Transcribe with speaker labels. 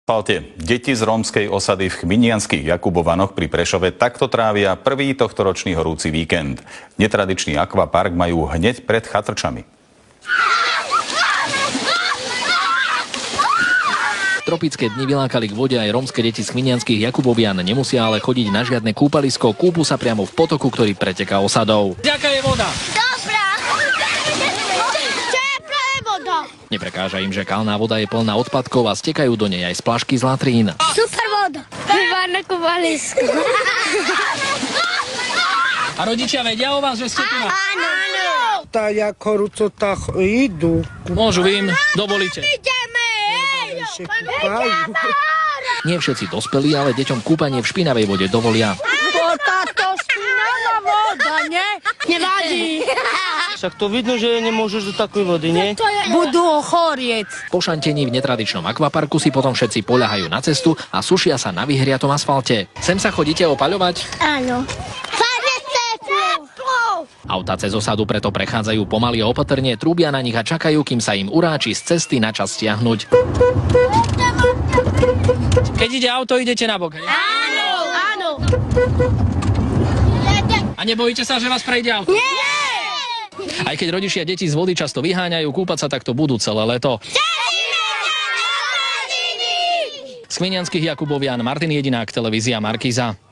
Speaker 1: Palte, deti z rómskej osady v chminianskych Jakubovanoch pri Prešove takto trávia prvý tohtoročný horúci víkend. Netradičný akvapark majú hneď pred chatrčami.
Speaker 2: Tropické dni vylákali k vode aj rómske deti z chminianskych Jakubovian. Nemusia ale chodiť na žiadne kúpalisko, kúpu sa priamo v potoku, ktorý preteká osadou. Aká je voda?
Speaker 3: Dobrá! Teplá je voda!
Speaker 2: Neprekáža im, že kalná voda je plná odpadkov a stekajú do nej aj z plášky z latrín.
Speaker 3: Super voda! Výborné kúpalisko.
Speaker 2: A rodičia vedia o vás, že ste tu?
Speaker 3: Áno!
Speaker 4: Tá jak horúco, tak idú.
Speaker 2: Môžu vy im, dovolíte.
Speaker 3: Ideme!
Speaker 4: Sa kúpajú.
Speaker 2: Nie všetci dospelí, ale deťom kúpanie v špinavej vode dovolia.
Speaker 3: Táto špinavá voda, ne? Nevadí.
Speaker 5: Však to vidno, že nemôžeš do takej vody, nie?
Speaker 3: Budú chorieť.
Speaker 2: Po šantení v netradičnom akvaparku si potom všetci poľahajú na cestu a sušia sa na vyhriatom asfalte. Sem sa chodíte opaľovať?
Speaker 3: Áno.
Speaker 2: Autá cez osadu preto prechádzajú pomaly a opatrne, trúbia na nich a čakajú, kým sa im uráči z cesty na čas stiahnuť. Keď ide auto, idete na bok, hej?
Speaker 3: Áno.
Speaker 2: A nebojíte sa, že vás prejde auto?
Speaker 3: Nie!
Speaker 2: Aj keď rodičia deti z vody často vyháňajú, kúpať sa takto budú celé leto. Z chminianskych Jakubovian, Martin Jedinák, televízia Markíza.